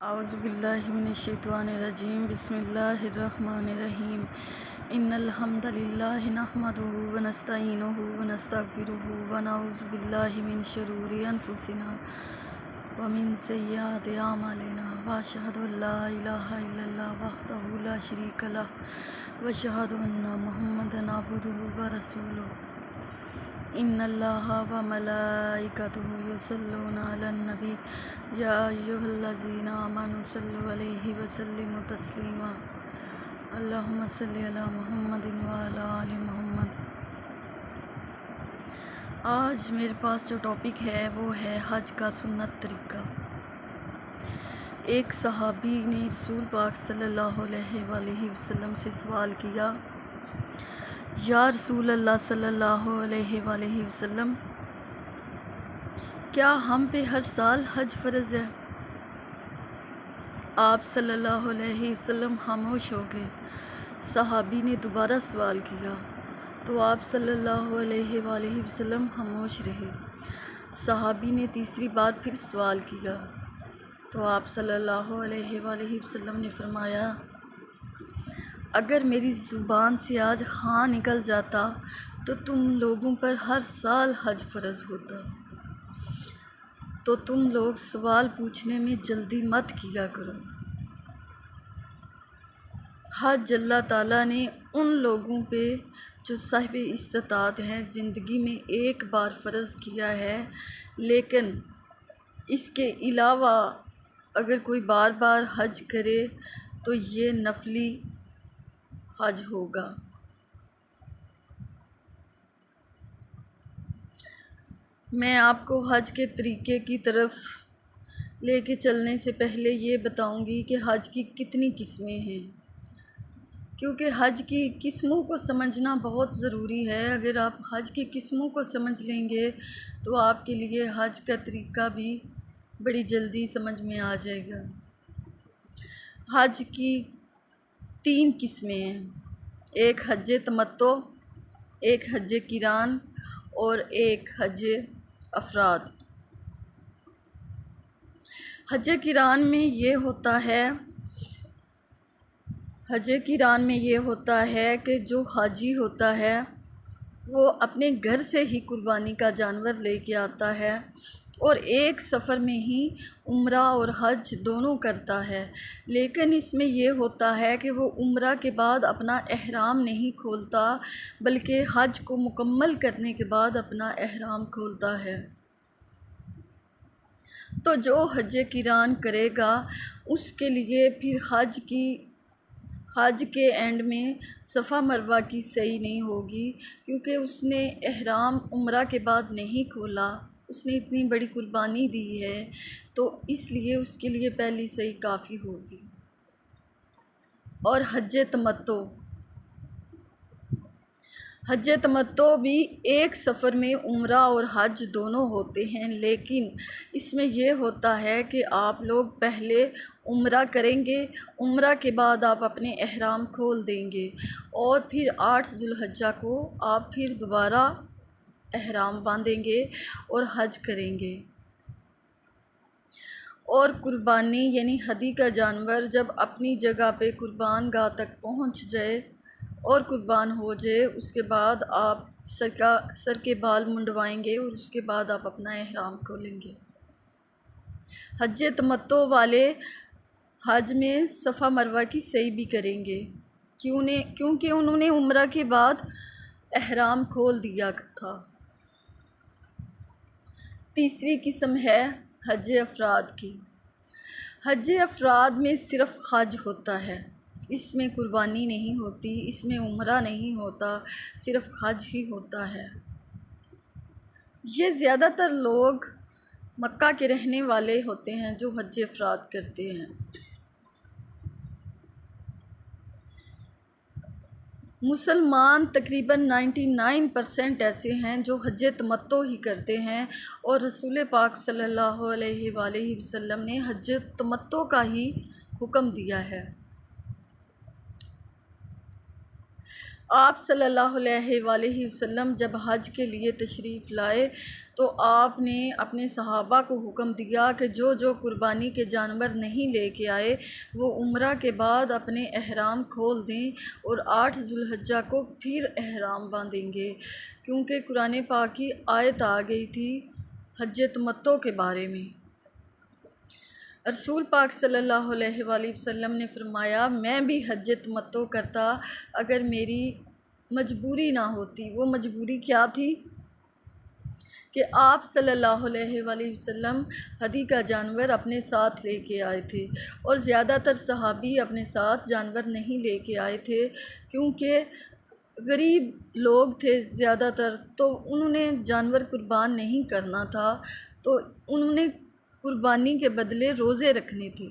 اعوذ باللہ من الشیطان الرجیم بسم اللہ الرحمن الرحیم ان الحمد للہ نحمدہ ونستعینہ ونستغفرہ ونعوذ باللہ من شرور انفسنا ومن سیئات اعمالنا واشہد ان لا الہ الا اللہ وحدہ لا شریک لہ واشہد ان محمدا عبدہ ورسولہ ان اللہ و ملائکتہ یصلون علی النبی یا ایھا الذین آمنوا صلوا علیہ وسلموا تسلیما اللہم صلی علی محمد وعلی آل محمد۔ آج میرے پاس جو ٹاپک ہے وہ ہے حج کا سنت طریقہ۔ ایک صحابی نے رسول پاک صلی اللہ علیہ وآلہ وسلم سے سوال کیا، یا رسول اللہ صلی اللہ علیہ وآلہ وسلم، کیا ہم پہ ہر سال حج فرض ہے؟ آپ صلی اللہ علیہ وسلم خاموش ہو گئے۔ صحابی نے دوبارہ سوال کیا تو آپ صلی اللہ علیہ وآلہ وسلم خاموش رہے۔ صحابی نے تیسری بار پھر سوال کیا تو آپ صلی اللہ علیہ وآلہ وسلم نے فرمایا، اگر میری زبان سے آج ہاں نکل جاتا تو تم لوگوں پر ہر سال حج فرض ہوتا، تو تم لوگ سوال پوچھنے میں جلدی مت کیا کرو۔ حج اللہ تعالیٰ نے ان لوگوں پہ جو صاحب استطاعت ہیں زندگی میں ایک بار فرض کیا ہے، لیکن اس کے علاوہ اگر کوئی بار بار حج کرے تو یہ نفلی حج ہوگا۔ میں آپ کو حج کے طریقے کی طرف لے کے چلنے سے پہلے یہ بتاؤں گی کہ حج کی کتنی قسمیں ہیں، کیونکہ حج کی قسموں کو سمجھنا بہت ضروری ہے۔ اگر آپ حج کی قسموں کو سمجھ لیں گے تو آپ کے لیے حج کا طریقہ بھی بڑی جلدی سمجھ میں آ جائے گا۔ حج کی 3 قسمیں ہیں، ایک حج تمتع، ایک حج قران اور ایک حج افراد۔ حج قران میں یہ ہوتا ہے کہ جو حاجی ہوتا ہے وہ اپنے گھر سے ہی قربانی کا جانور لے کے آتا ہے اور ایک سفر میں ہی عمرہ اور حج دونوں کرتا ہے، لیکن اس میں یہ ہوتا ہے کہ وہ عمرہ کے بعد اپنا احرام نہیں کھولتا بلکہ حج کو مکمل کرنے کے بعد اپنا احرام کھولتا ہے۔ تو جو حج قران کرے گا اس کے لیے پھر حج کے اینڈ میں صفا مروہ کی سعی نہیں ہوگی، کیونکہ اس نے احرام عمرہ کے بعد نہیں کھولا، اس نے اتنی بڑی قربانی دی ہے تو اس لیے اس کے لیے پہلی سعی کافی ہوگی۔ اور حج تمتع بھی ایک سفر میں عمرہ اور حج دونوں ہوتے ہیں، لیکن اس میں یہ ہوتا ہے کہ آپ لوگ پہلے عمرہ کریں گے، عمرہ کے بعد آپ اپنے احرام کھول دیں گے اور پھر 8 ذو الحجہ کو آپ پھر دوبارہ احرام باندھیں گے اور حج کریں گے۔ اور قربانی یعنی ہدی کا جانور جب اپنی جگہ پہ قربان گاہ تک پہنچ جائے اور قربان ہو جائے، اس کے بعد آپ سر کے بال منڈوائیں گے اور اس کے بعد آپ اپنا احرام کھولیں گے۔ حج تمتع والے حج میں صفا مروہ کی سعی بھی کریں گے، کیونکہ انہوں نے عمرہ کے بعد احرام کھول دیا تھا۔ تیسری قسم ہے حج افراد کی۔ حج افراد میں صرف حج ہوتا ہے، اس میں قربانی نہیں ہوتی، اس میں عمرہ نہیں ہوتا، صرف حج ہی ہوتا ہے۔ یہ زیادہ تر لوگ مکہ کے رہنے والے ہوتے ہیں جو حج افراد کرتے ہیں۔ مسلمان تقریباً 99% ایسے ہیں جو حج تمتع ہی کرتے ہیں، اور رسول پاک صلی اللہ علیہ وآلہ وسلم نے حج تمتع کا ہی حکم دیا ہے۔ آپ صلی اللہ علیہ وآلہ وسلم جب حج کے لیے تشریف لائے تو آپ نے اپنے صحابہ کو حکم دیا کہ جو جو قربانی کے جانور نہیں لے کے آئے وہ عمرہ کے بعد اپنے احرام کھول دیں اور 8 ذو الحجہ کو پھر احرام باندھیں گے، کیونکہ قرآن پاک کی آیت آ گئی تھی حج تمتع کے بارے میں۔ رسول پاک صلی اللہ علیہ وآلہ وسلم نے فرمایا میں بھی حج تمتع کرتا اگر میری مجبوری نہ ہوتی۔ وہ مجبوری کیا تھی کہ آپ صلی اللہ علیہ وآلہ وسلم ہدی کا جانور اپنے ساتھ لے کے آئے تھے، اور زیادہ تر صحابی اپنے ساتھ جانور نہیں لے کے آئے تھے کیونکہ غریب لوگ تھے زیادہ تر، تو انہوں نے جانور قربان نہیں کرنا تھا، تو انہوں نے قربانی کے بدلے روزے رکھنے تھے،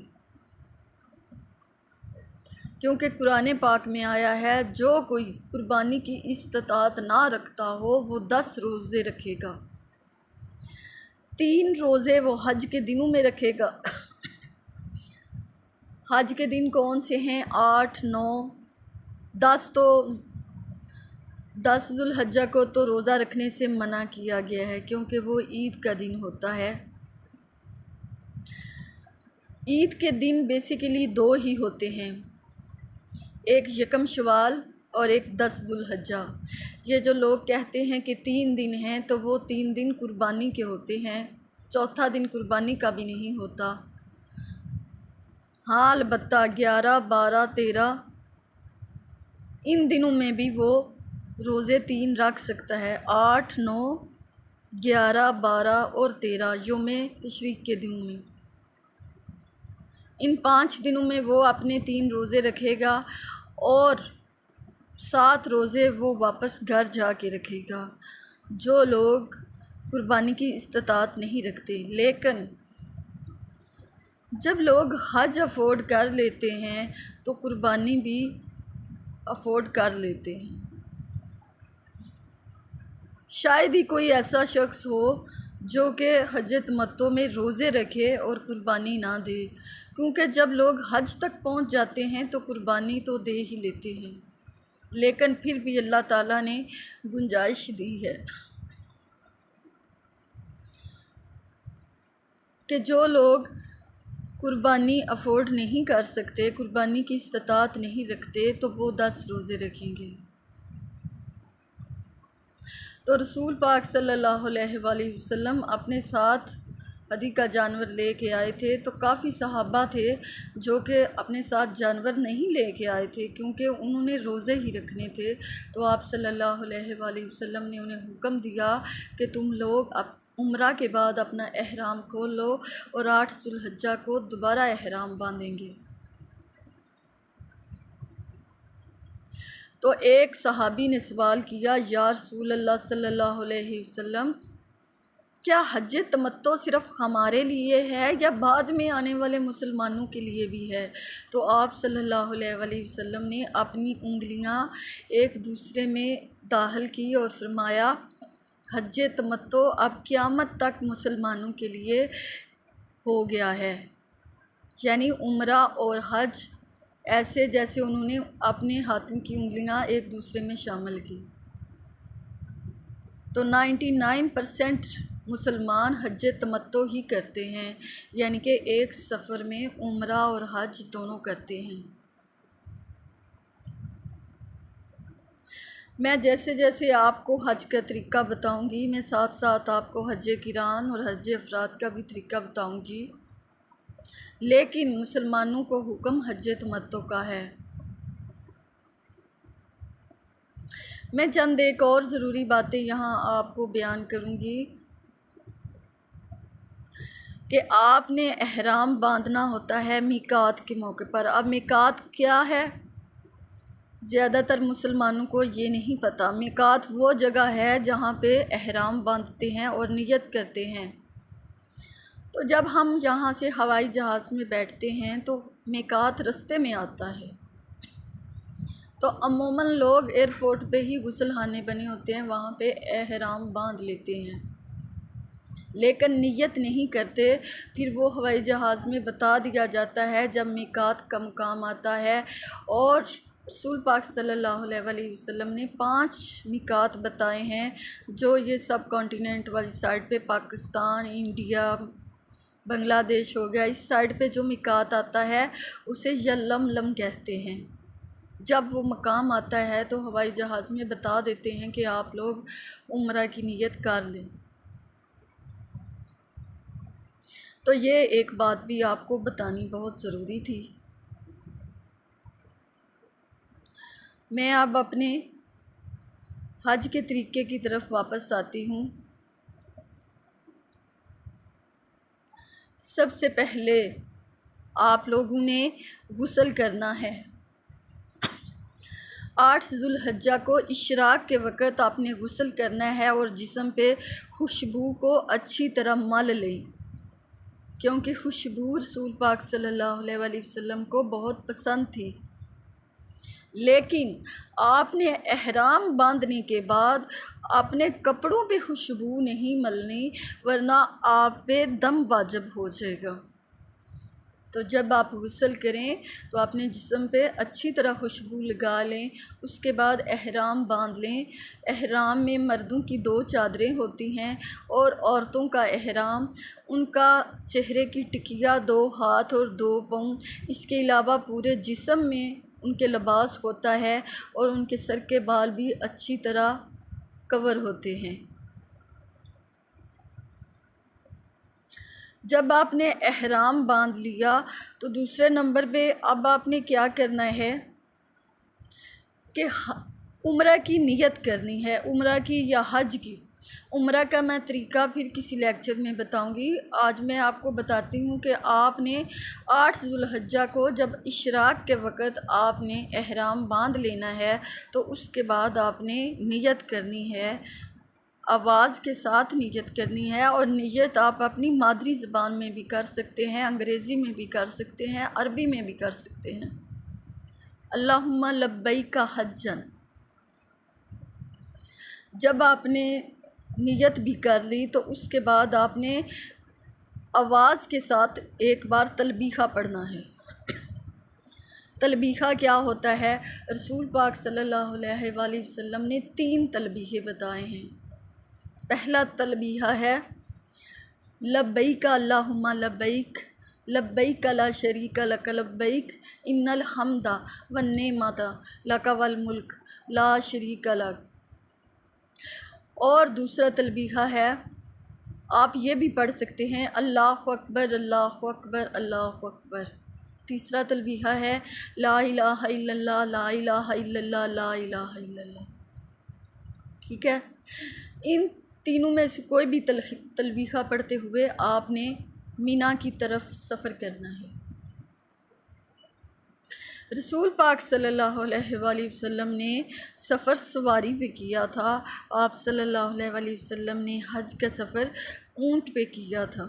کیونکہ قرآن پاک میں آیا ہے جو کوئی قربانی کی استطاعت نہ رکھتا ہو وہ 10 روزے رکھے گا۔ 3 روزے وہ حج کے دنوں میں رکھے گا۔ حج کے دن کون سے ہیں؟ 8، 9، 10۔ تو 10 ذو الحجہ کو تو روزہ رکھنے سے منع کیا گیا ہے کیونکہ وہ عید کا دن ہوتا ہے۔ عید کے دن بیسیکلی 2 ہی ہوتے ہیں، ایک یکم شوال اور ایک 10 ذو الحجہ۔ یہ جو لوگ کہتے ہیں کہ 3 دن ہیں تو وہ 3 دن قربانی کے ہوتے ہیں، چوتھا دن قربانی کا بھی نہیں ہوتا۔ ہاں البتہ 11، 12، 13 ان دنوں میں بھی وہ روزے 3 رکھ سکتا ہے، 8، 9، 11، 12 اور 13 یوم تشریق کے دنوں میں۔ ان 5 دنوں میں وہ اپنے 3 روزے رکھے گا اور 7 روزے وہ واپس گھر جا کے رکھے گا، جو لوگ قربانی کی استطاعت نہیں رکھتے۔ لیکن جب لوگ حج افورڈ کر لیتے ہیں تو قربانی بھی افورڈ کر لیتے ہیں۔ شاید ہی کوئی ایسا شخص ہو جو کہ حج تمتع میں روزے رکھے اور قربانی نہ دے، کیونکہ جب لوگ حج تک پہنچ جاتے ہیں تو قربانی تو دے ہی لیتے ہیں، لیکن پھر بھی اللہ تعالیٰ نے گنجائش دی ہے کہ جو لوگ قربانی افورڈ نہیں کر سکتے، قربانی کی استطاعت نہیں رکھتے، تو وہ 10 روزے رکھیں گے۔ تو رسول پاک صلی اللہ علیہ وآلہ وسلم اپنے ساتھ ہدی کا جانور لے کے آئے تھے، تو کافی صحابہ تھے جو کہ اپنے ساتھ جانور نہیں لے کے آئے تھے کیونکہ انہوں نے روزے ہی رکھنے تھے۔ تو آپ صلی اللہ علیہ وآلہ وسلم نے انہیں حکم دیا کہ تم لوگ عمرہ کے بعد اپنا احرام کھول لو اور 8 ذو الحجہ کو دوبارہ احرام باندھیں گے۔ تو ایک صحابی نے سوال کیا، یا رسول اللہ صلی اللہ علیہ وسلم کیا حج تمتع صرف ہمارے لیے ہے یا بعد میں آنے والے مسلمانوں کے لیے بھی ہے؟ تو آپ صلی اللہ علیہ وآلہ وسلم نے اپنی انگلیاں ایک دوسرے میں داخل کی اور فرمایا حج تمتع اب قیامت تک مسلمانوں کے لیے ہو گیا ہے، یعنی عمرہ اور حج ایسے جیسے انہوں نے اپنے ہاتھوں کی انگلیاں ایک دوسرے میں شامل کی۔ تو 99% مسلمان حج تمتع ہی کرتے ہیں، یعنی کہ ایک سفر میں عمرہ اور حج دونوں کرتے ہیں۔ میں جیسے جیسے آپ کو حج کا طریقہ بتاؤں گی، میں ساتھ ساتھ آپ کو حج قران اور حج افراد کا بھی طریقہ بتاؤں گی، لیکن مسلمانوں کو حکم حج تمتع کا ہے۔ میں چند ایک اور ضروری باتیں یہاں آپ کو بیان کروں گی کہ آپ نے احرام باندھنا ہوتا ہے میقات کے موقع پر۔ اب میقات کیا ہے؟ زیادہ تر مسلمانوں کو یہ نہیں پتہ۔ میقات وہ جگہ ہے جہاں پہ احرام باندھتے ہیں اور نیت کرتے ہیں۔ تو جب ہم یہاں سے ہوائی جہاز میں بیٹھتے ہیں تو میقات رستے میں آتا ہے، تو عموماً لوگ ایئرپورٹ پہ ہی غسل خانے بنے ہوتے ہیں، وہاں پہ احرام باندھ لیتے ہیں لیکن نیت نہیں کرتے۔ پھر وہ ہوائی جہاز میں بتا دیا جاتا ہے جب میقات کا مقام آتا ہے اور رسول پاک صلی اللہ علیہ وسلم نے 5 میقات بتائے ہیں جو یہ سب کانٹیننٹ والی سائڈ پہ پاکستان، انڈیا، بنگلہ دیش ہو گیا، اس سائڈ پہ جو میقات آتا ہے اسے یلملم کہتے ہیں۔ جب وہ مقام آتا ہے تو ہوائی جہاز میں بتا دیتے ہیں کہ آپ لوگ عمرہ کی نیت کر لیں۔ تو یہ ایک بات بھی آپ کو بتانی بہت ضروری تھی۔ میں اب اپنے حج کے طریقے کی طرف واپس آتی ہوں۔ سب سے پہلے آپ لوگوں نے غسل کرنا ہے۔ 8 ذو الحجہ کو اشراق کے وقت آپ نے غسل کرنا ہے اور جسم پہ خوشبو کو اچھی طرح مل لیں، کیونکہ خوشبو رسول پاک صلی اللہ علیہ وسلم کو بہت پسند تھی۔ لیکن آپ نے احرام باندھنے کے بعد اپنے کپڑوں پہ خوشبو نہیں ملنی، ورنہ آپ پہ دم واجب ہو جائے گا۔ تو جب آپ غسل کریں تو اپنے جسم پہ اچھی طرح خوشبو لگا لیں، اس کے بعد احرام باندھ لیں۔ احرام میں مردوں کی 2 چادریں ہوتی ہیں اور عورتوں کا احرام، ان کا چہرے کی ٹکیا، 2 ہاتھ اور 2 پاؤں، اس کے علاوہ پورے جسم میں ان کے لباس ہوتا ہے اور ان کے سر کے بال بھی اچھی طرح کور ہوتے ہیں۔ جب آپ نے احرام باندھ لیا تو دوسرے نمبر پہ اب آپ نے کیا کرنا ہے کہ عمرہ کی نیت کرنی ہے، عمرہ کی یا حج کی۔ عمرہ کا میں طریقہ پھر کسی لیکچر میں بتاؤں گی، آج میں آپ کو بتاتی ہوں کہ آپ نے 8 ذو الحجہ کو جب اشراق کے وقت آپ نے احرام باندھ لینا ہے تو اس کے بعد آپ نے نیت کرنی ہے، آواز کے ساتھ نیت کرنی ہے، اور نیت آپ اپنی مادری زبان میں بھی کر سکتے ہیں، انگریزی میں بھی کر سکتے ہیں، عربی میں بھی کر سکتے ہیں۔ اللہم لبیک حجن۔ جب آپ نے نیت بھی کر لی تو اس کے بعد آپ نے آواز کے ساتھ ایک بار تلبیہ پڑھنا ہے۔ تلبیہ کیا ہوتا ہے؟ رسول پاک صلی اللہ علیہ وآلہ وسلم نے 3 تلبیہ بتائے ہیں۔ پہلا تلبیہ ہے لبیک اللہم لبیک، لبیک لا شریک لک لبیک، ان الحمد والنعمت لک والملک لا شریک لک۔ اور دوسرا تلبیہ ہے، آپ یہ بھی پڑھ سکتے ہیں اللہ اکبر اللہ اکبر اللہ اکبر۔ تیسرا تلبیہ ہے لا الہ الا اللہ لا الہ الا اللہ لا الہ الا اللہ۔ ٹھیک ہے، ان تینوں میں سے کوئی بھی تلبیہ پڑھتے ہوئے آپ نے مینا کی طرف سفر کرنا ہے۔ رسول پاک صلی اللہ علیہ وآلہ وسلم نے سفر سواری پہ کیا تھا، آپ صلی اللہ علیہ وآلہ وسلم نے حج کا سفر اونٹ پہ کیا تھا۔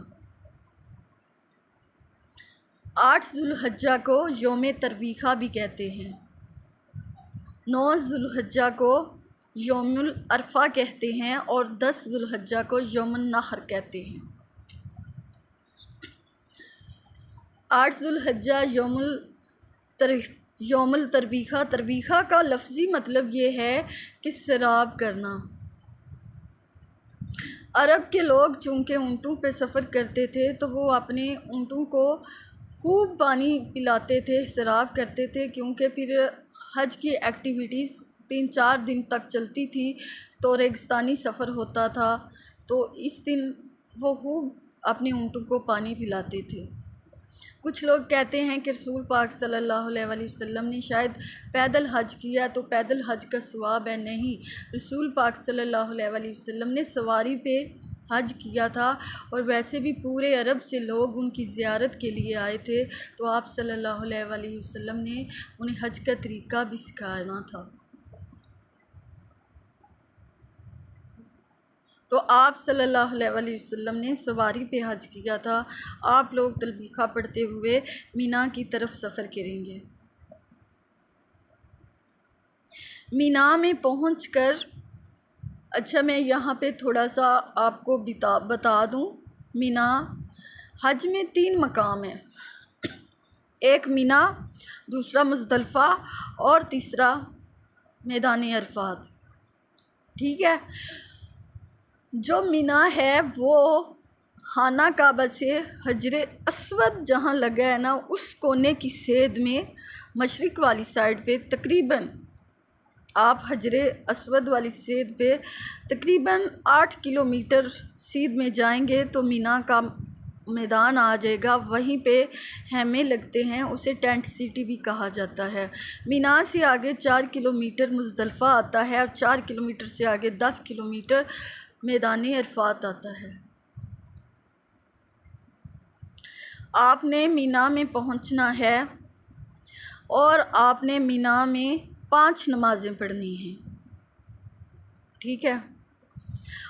8 ذو الحجہ کو یوم ترویہ بھی کہتے ہیں، 9 ذو الحجہ کو یوم العرفہ کہتے ہیں اور 10 ذو الحجہ کو یوم النحر کہتے ہیں۔ 8 ذو الحجہ یوم الترویہ، ترویہ کا لفظی مطلب یہ ہے کہ سیراب کرنا۔ عرب کے لوگ چونکہ اونٹوں پہ سفر کرتے تھے تو وہ اپنے اونٹوں کو خوب پانی پلاتے تھے، سیراب کرتے تھے، کیونکہ پھر حج کی ایکٹیویٹیز 3-4 دن تک چلتی تھی تو ریگستانی سفر ہوتا تھا، تو اس دن وہ خوب اپنے اونٹوں کو پانی پلاتے تھے۔ کچھ لوگ کہتے ہیں کہ رسول پاک صلی اللہ علیہ وآلہ وسلم نے شاید پیدل حج کیا تو پیدل حج کا ثواب ہے، نہیں، رسول پاک صلی اللہ علیہ وآلہ وسلم نے سواری پہ حج کیا تھا، اور ویسے بھی پورے عرب سے لوگ ان کی زیارت کے لیے آئے تھے، تو آپ صلی اللہ علیہ وآلہ وسلم نے انہیں حج کا طریقہ بھی سکھانا تھا۔ تو آپ صلی اللہ علیہ وآلہ وسلم نے سواری پہ حج کیا تھا۔ آپ لوگ تلبیہ پڑھتے ہوئے مینا کی طرف سفر کریں گے۔ مینا میں پہنچ کر، اچھا میں یہاں پہ تھوڑا سا آپ کو بتا دوں، مینا حج میں 3 مقام ہیں۔ ایک مینا دوسرا مزدلفہ اور تیسرا میدان عرفات. ٹھیک ہے. جو مینا ہے وہ خانہ کعبہ سے حجر اسود جہاں لگا ہے نا، اس کونے کی سید میں مشرق والی سائڈ پہ تقریباً آپ حجر اسود والی سید پہ تقریباً 8 کلومیٹر سیدھ میں جائیں گے تو مینا کا میدان آ جائے گا. وہیں پہ خیمے لگتے ہیں، اسے ٹینٹ سٹی بھی کہا جاتا ہے. مینا سے آگے 4 کلومیٹر مزدلفہ آتا ہے اور 4 کلومیٹر سے آگے 10 کلومیٹر میدان عرفات آتا ہے. آپ نے مینا میں پہنچنا ہے اور آپ نے مینا میں 5 نمازیں پڑھنی ہیں. ٹھیک ہے.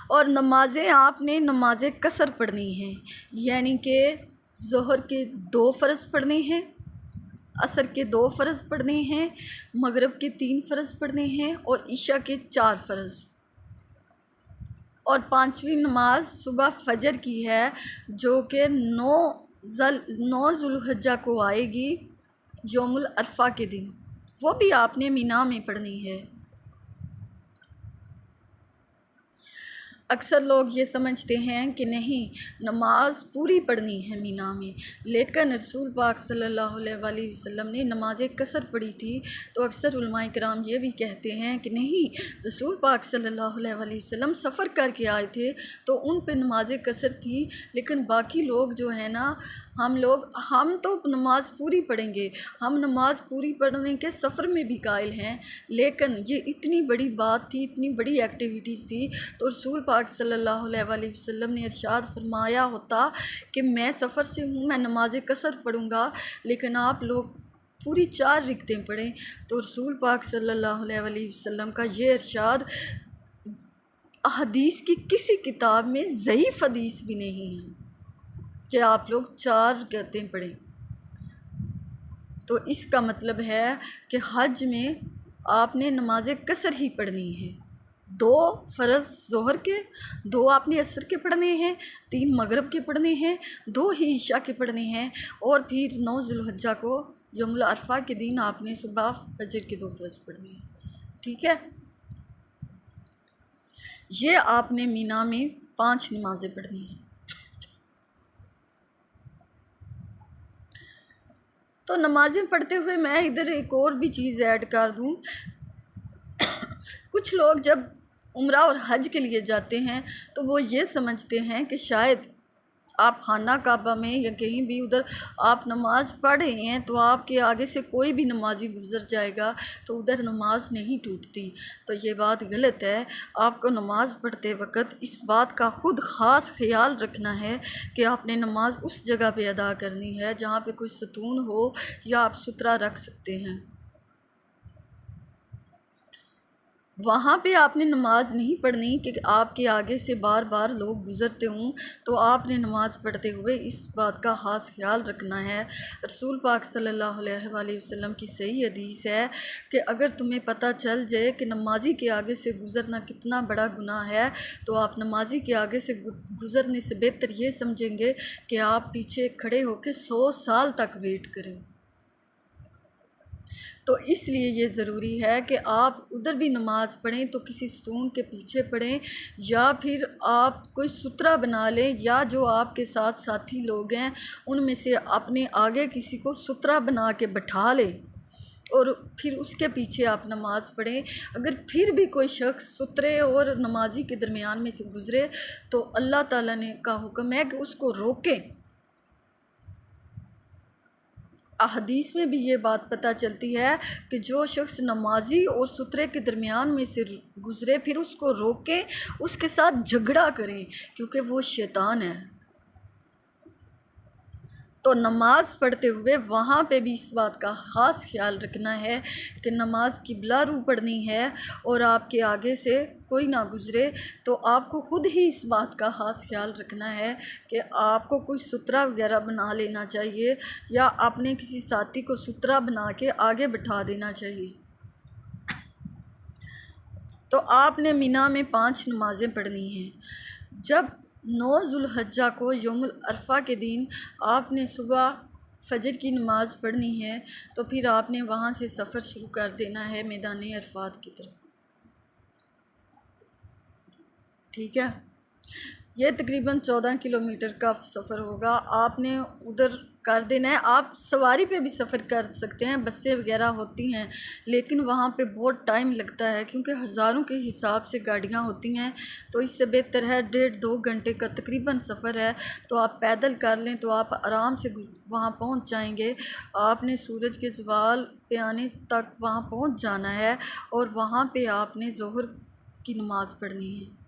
اور نمازیں آپ نے نماز قصر پڑھنی ہیں، یعنی کہ ظہر کے 2 فرض پڑھنے ہیں، عصر کے 2 فرض پڑھنے ہیں، مغرب کے 3 فرض پڑھنے ہیں اور عشاء کے 4 فرض. اور 5ویں نماز صبح فجر کی ہے جو کہ 9 ذوالحجہ کو آئے گی، یوم العرفہ کے دن. وہ بھی آپ نے مینا میں پڑھنی ہے. اکثر لوگ یہ سمجھتے ہیں کہ نہیں، نماز پوری پڑھنی ہے مینا میں، لیکن رسول پاک صلی اللہ علیہ وآلہ وسلم نے نماز قصر پڑھی تھی. تو اکثر علماء کرام یہ بھی کہتے ہیں کہ نہیں، رسول پاک صلی اللہ علیہ وآلہ وسلم سفر کر کے آئے تھے تو ان پہ نماز قصر تھی، لیکن باقی لوگ جو ہیں نا، ہم تو نماز پوری پڑھیں گے، ہم نماز پوری پڑھنے کے سفر میں بھی قائل ہیں. لیکن یہ اتنی بڑی بات تھی، اتنی بڑی ایکٹیویٹیز تھی، تو رسول پاک صلی اللہ علیہ وآلہ وسلم نے ارشاد فرمایا ہوتا کہ میں سفر سے ہوں، میں نماز قصر پڑھوں گا، لیکن آپ لوگ پوری 4 رکعتیں پڑھیں. تو رسول پاک صلی اللہ علیہ وآلہ وسلم کا یہ ارشاد حدیث کی کسی کتاب میں ضعیف حدیث بھی نہیں ہے کہ آپ لوگ 4 رکعتیں پڑھیں. تو اس کا مطلب ہے کہ حج میں آپ نے نماز قصر ہی پڑھنی ہے. 2 فرض ظہر کے، 2 آپ نے عصر کے پڑھنے ہیں، 3 مغرب کے پڑھنے ہیں، 2 ہی عشاء کے پڑھنے ہیں، اور پھر 9 ذوالحجہ کو یوم العرفہ کے دن آپ نے صبح فجر کے 2 فرض پڑھنے ہیں. ٹھیک ہے. یہ آپ نے مینا میں 5 نمازیں پڑھنی ہیں. تو نمازیں پڑھتے ہوئے میں ادھر ایک اور بھی چیز ایڈ کر دوں. کچھ لوگ جب عمرہ اور حج کے لیے جاتے ہیں تو وہ یہ سمجھتے ہیں کہ شاید آپ خانہ کعبہ میں یا کہیں بھی ادھر آپ نماز پڑھ رہے ہیں تو آپ کے آگے سے کوئی بھی نمازی گزر جائے گا تو ادھر نماز نہیں ٹوٹتی. تو یہ بات غلط ہے. آپ کو نماز پڑھتے وقت اس بات کا خود خاص خیال رکھنا ہے کہ آپ نے نماز اس جگہ پہ ادا کرنی ہے جہاں پہ کوئی ستون ہو یا آپ سترا رکھ سکتے ہیں. وہاں پہ آپ نے نماز نہیں پڑھنی کہ آپ کے آگے سے بار بار لوگ گزرتے ہوں. تو آپ نے نماز پڑھتے ہوئے اس بات کا خاص خیال رکھنا ہے. رسول پاک صلی اللہ علیہ وآلہ وسلم کی صحیح حدیث ہے کہ اگر تمہیں پتہ چل جائے کہ نمازی کے آگے سے گزرنا کتنا بڑا گناہ ہے تو آپ نمازی کے آگے سے گزرنے سے بہتر یہ سمجھیں گے کہ آپ پیچھے کھڑے ہو کے 100 سال تک ویٹ کریں. تو اس لیے یہ ضروری ہے کہ آپ ادھر بھی نماز پڑھیں تو کسی ستون کے پیچھے پڑھیں، یا پھر آپ کوئی سترا بنا لیں، یا جو آپ کے ساتھ ساتھی لوگ ہیں ان میں سے اپنے آگے کسی کو سترا بنا کے بٹھا لیں اور پھر اس کے پیچھے آپ نماز پڑھیں. اگر پھر بھی کوئی شخص سترے اور نمازی کے درمیان میں سے گزرے تو اللہ تعالیٰ نے کا حکم ہے کہ اس کو روکیں. احادیث میں بھی یہ بات پتہ چلتی ہے کہ جو شخص نمازی اور سترے کے درمیان میں سے گزرے پھر اس کو روکیں، اس کے ساتھ جھگڑا کریں، کیونکہ وہ شیطان ہے. تو نماز پڑھتے ہوئے وہاں پہ بھی اس بات کا خاص خیال رکھنا ہے کہ نماز قبلہ رو پڑھنی ہے اور آپ کے آگے سے کوئی نہ گزرے. تو آپ کو خود ہی اس بات کا خاص خیال رکھنا ہے کہ آپ کو کوئی سترا وغیرہ بنا لینا چاہیے یا اپنے کسی ساتھی کو سترا بنا کے آگے بٹھا دینا چاہیے. تو آپ نے مینا میں 5 نمازیں پڑھنی ہیں. جب 9 ذوالحجہ کو یوم العرفہ کے دن آپ نے صبح فجر کی نماز پڑھنی ہے تو پھر آپ نے وہاں سے سفر شروع کر دینا ہے میدان عرفات کی طرف، ٹھیک ہے۔ یہ تقریباً 14 کلومیٹر کا سفر ہوگا، آپ نے ادھر کر دینا ہے۔ آپ سواری پہ بھی سفر کر سکتے ہیں، بسیں وغیرہ ہوتی ہیں، لیکن وہاں پہ بہت ٹائم لگتا ہے کیونکہ ہزاروں کے حساب سے گاڑیاں ہوتی ہیں، تو اس سے بہتر ہے 1.5-2 گھنٹے کا تقریباً سفر ہے، تو آپ پیدل کر لیں تو آپ آرام سے وہاں پہنچ جائیں گے۔ آپ نے سورج کے زوال پہ آنے تک وہاں پہنچ جانا ہے، اور وہاں پہ آپ نے ظہر کی نماز پڑھنی ہے۔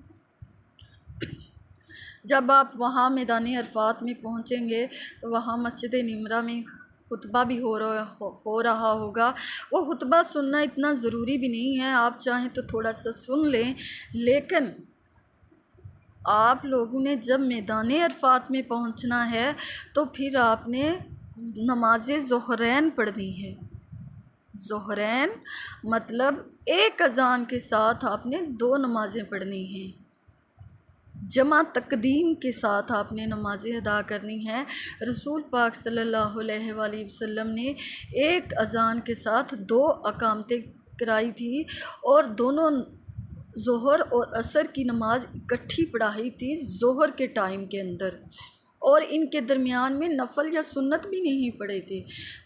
جب آپ وہاں میدان عرفات میں پہنچیں گے تو وہاں مسجد نمرہ میں خطبہ بھی ہو رہا ہوگا۔ وہ خطبہ سننا اتنا ضروری بھی نہیں ہے، آپ چاہیں تو تھوڑا سا سن لیں، لیکن آپ لوگوں نے جب میدان عرفات میں پہنچنا ہے تو پھر آپ نے نماز ظہرین پڑھنی ہے۔ ظہرین مطلب ایک اذان کے ساتھ آپ نے 2 نمازیں پڑھنی ہیں، جمع تقدیم کے ساتھ آپ نے نمازیں ادا کرنی ہیں۔ رسول پاک صلی اللہ علیہ وآلہ وسلم نے ایک اذان کے ساتھ 2 اقامتیں کرائی تھی، اور دونوں ظہر اور عصر کی نماز اکٹھی پڑھائی تھی ظہر کے ٹائم کے اندر، اور ان کے درمیان میں نفل یا سنت بھی نہیں پڑے تھے۔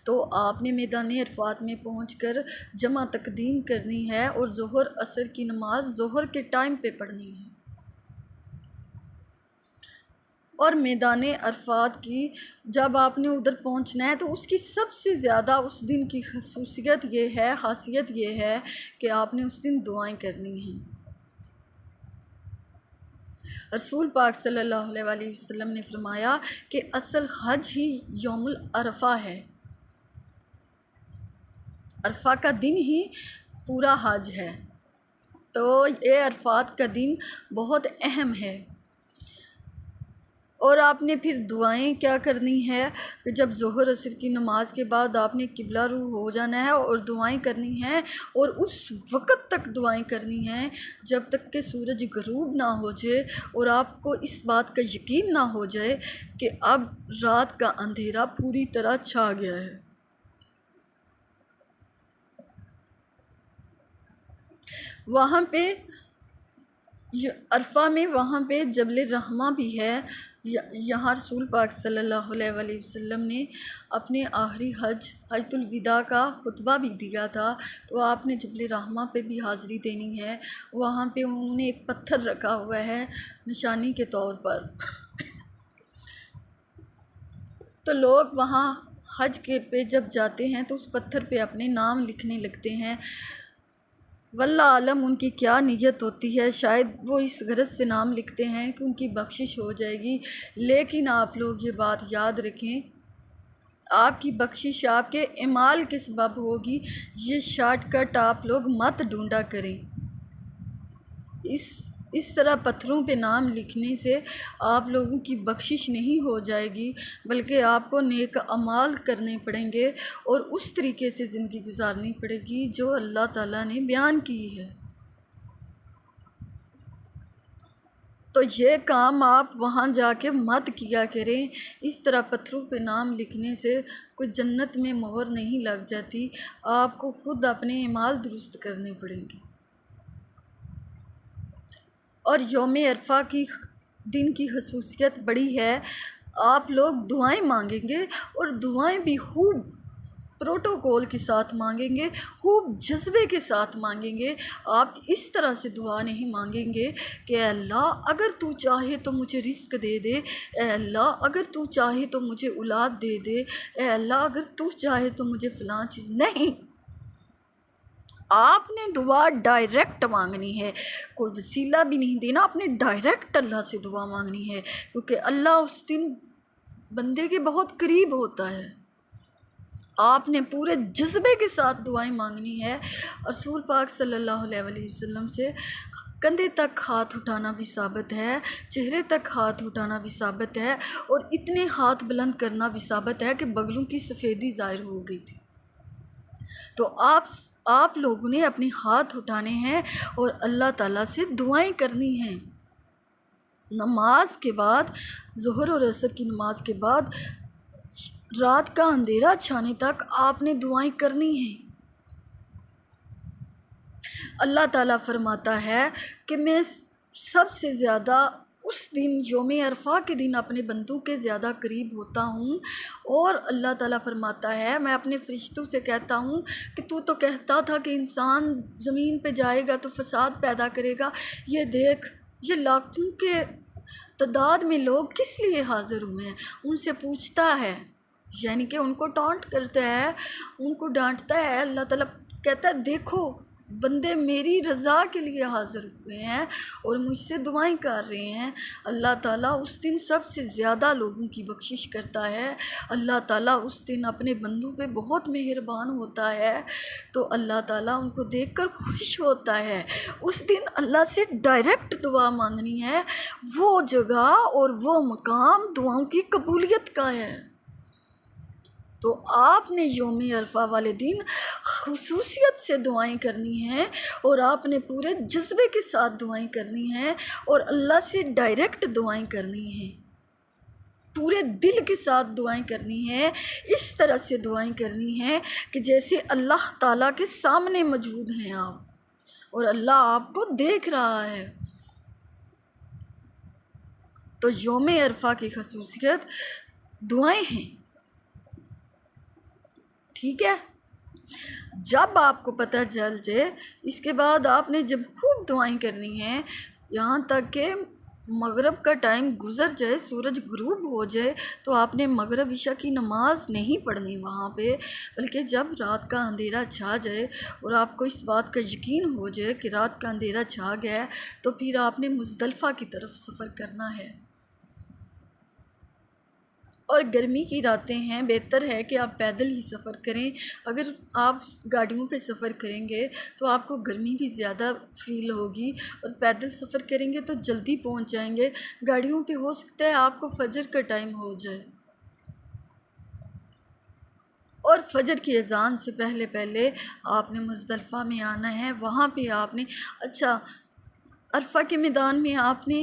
تو آپ نے میدان عرفات میں پہنچ کر جمع تقدیم کرنی ہے، اور ظہر عصر کی نماز ظہر کے ٹائم پہ پڑھنی ہے۔ اور میدان عرفات کی جب آپ نے ادھر پہنچنا ہے تو اس کی سب سے زیادہ اس دن کی خصوصیت یہ ہے، خاصیت یہ ہے کہ آپ نے اس دن دعائیں کرنی ہیں۔ رسول پاک صلی اللہ علیہ وآلہ وسلم نے فرمایا کہ اصل حج ہی یوم العرفہ ہے، عرفہ کا دن ہی پورا حج ہے، تو یہ عرفات کا دن بہت اہم ہے۔ اور آپ نے پھر دعائیں کیا کرنی ہے کہ جب ظہر عصر کی نماز کے بعد آپ نے قبلہ رو ہو جانا ہے اور دعائیں کرنی ہیں، اور اس وقت تک دعائیں کرنی ہیں جب تک کہ سورج غروب نہ ہو جائے، اور آپ کو اس بات کا یقین نہ ہو جائے کہ اب رات کا اندھیرا پوری طرح چھا گیا ہے۔ وہاں پہ عرفہ میں وہاں پہ جبل رحمہ بھی ہے، یہاں رسول پاک صلی اللہ علیہ وآلہ وسلم نے اپنے آخری حجۃ الوداع کا خطبہ بھی دیا تھا، تو آپ نے جبل رحمہ پہ بھی حاضری دینی ہے۔ وہاں پہ انہوں نے ایک پتھر رکھا ہوا ہے نشانی کے طور پر، تو لوگ وہاں حج کے پہ جب جاتے ہیں تو اس پتھر پہ اپنے نام لکھنے لگتے ہیں۔ واللہ عالم ان کی کیا نیت ہوتی ہے، شاید وہ اس غرض سے نام لکھتے ہیں کہ ان کی بخشش ہو جائے گی، لیکن آپ لوگ یہ بات یاد رکھیں، آپ کی بخشش آپ کے اعمال کے سبب ہوگی۔ یہ شارٹ کٹ آپ لوگ مت ڈھونڈا کریں، اس طرح پتھروں پہ نام لکھنے سے آپ لوگوں کی بخشش نہیں ہو جائے گی، بلکہ آپ کو نیک اعمال کرنے پڑیں گے اور اس طریقے سے زندگی گزارنی پڑے گی جو اللہ تعالیٰ نے بیان کی ہے۔ تو یہ کام آپ وہاں جا کے مت کیا کریں، اس طرح پتھروں پہ نام لکھنے سے کوئی جنت میں مہر نہیں لگ جاتی، آپ کو خود اپنے اعمال درست کرنے پڑیں گے۔ اور یوم عرفہ کی دن کی خصوصیت بڑی ہے، آپ لوگ دعائیں مانگیں گے، اور دعائیں بھی خوب پروٹوکول کے ساتھ مانگیں گے، خوب جذبے کے ساتھ مانگیں گے۔ آپ اس طرح سے دعا نہیں مانگیں گے کہ اے اللہ اگر تو چاہے تو مجھے رزق دے دے، اے اللہ اگر تو چاہے تو مجھے اولاد دے دے، اے اللہ اگر تو چاہے تو مجھے فلاں چیز نہیں۔ آپ نے دعا ڈائریکٹ مانگنی ہے، کوئی وسیلہ بھی نہیں دینا، آپ نے ڈائریکٹ اللہ سے دعا مانگنی ہے، کیونکہ اللہ اس دن بندے کے بہت قریب ہوتا ہے۔ آپ نے پورے جذبے کے ساتھ دعائیں مانگنی ہے۔ رسول پاک صلی اللہ علیہ وآلہ وسلم سے کندھے تک ہاتھ اٹھانا بھی ثابت ہے، چہرے تک ہاتھ اٹھانا بھی ثابت ہے، اور اتنے ہاتھ بلند کرنا بھی ثابت ہے کہ بغلوں کی سفیدی ظاہر ہو گئی تھی۔ تو آپ لوگوں نے اپنے ہاتھ اٹھانے ہیں اور اللہ تعالیٰ سے دعائیں کرنی ہیں۔ نماز کے بعد، ظہر اور عصر کی نماز کے بعد رات کا اندھیرا چھانے تک آپ نے دعائیں کرنی ہیں۔ اللہ تعالیٰ فرماتا ہے کہ میں سب سے زیادہ اس دن یوم عرفہ کے دن اپنے بندوں کے زیادہ قریب ہوتا ہوں، اور اللہ تعالیٰ فرماتا ہے میں اپنے فرشتوں سے کہتا ہوں کہ تو کہتا تھا کہ انسان زمین پہ جائے گا تو فساد پیدا کرے گا، یہ دیکھ یہ لاکھوں کے تعداد میں لوگ کس لیے حاضر ہوئے ہیں۔ ان سے پوچھتا ہے، یعنی کہ ان کو ٹانٹ کرتا ہے، ان کو ڈانٹتا ہے۔ اللہ تعالیٰ کہتا ہے دیکھو بندے میری رضا کے لیے حاضر ہوئے ہیں اور مجھ سے دعائیں کر رہے ہیں۔ اللہ تعالیٰ اس دن سب سے زیادہ لوگوں کی بخشش کرتا ہے۔ اللہ تعالیٰ اس دن اپنے بندوں پہ بہت مہربان ہوتا ہے، تو اللہ تعالیٰ ان کو دیکھ کر خوش ہوتا ہے۔ اس دن اللہ سے ڈائریکٹ دعا مانگنی ہے۔ وہ جگہ اور وہ مقام دعاؤں کی قبولیت کا ہے۔ تو آپ نے یوم عرفہ والے دن خصوصیت سے دعائیں کرنی ہیں، اور آپ نے پورے جذبے کے ساتھ دعائیں کرنی ہیں، اور اللہ سے ڈائریکٹ دعائیں کرنی ہیں، پورے دل کے ساتھ دعائیں کرنی ہیں۔ اس طرح سے دعائیں کرنی ہیں کہ جیسے اللہ تعالیٰ کے سامنے موجود ہیں آپ، اور اللہ آپ کو دیکھ رہا ہے۔ تو یوم عرفہ کی خصوصیت دعائیں ہیں، ٹھیک ہے۔ جب آپ کو پتہ چل جائے، اس کے بعد آپ نے جب خوب دعائیں کرنی ہیں یہاں تک کہ مغرب کا ٹائم گزر جائے، سورج غروب ہو جائے، تو آپ نے مغرب عشاء کی نماز نہیں پڑھنی وہاں پہ، بلکہ جب رات کا اندھیرا چھا جائے اور آپ کو اس بات کا یقین ہو جائے کہ رات کا اندھیرا چھا گیا ہے، تو پھر آپ نے مزدلفہ کی طرف سفر کرنا ہے۔ اور گرمی کی راتیں ہیں، بہتر ہے کہ آپ پیدل ہی سفر کریں۔ اگر آپ گاڑیوں پہ سفر کریں گے تو آپ کو گرمی بھی زیادہ فیل ہوگی، اور پیدل سفر کریں گے تو جلدی پہنچ جائیں گے۔ گاڑیوں پہ ہو سکتا ہے آپ کو فجر کا ٹائم ہو جائے، اور فجر کی اذان سے پہلے پہلے آپ نے مزدلفہ میں آنا ہے۔ وہاں پہ آپ نے عرفہ کے میدان میں آپ نے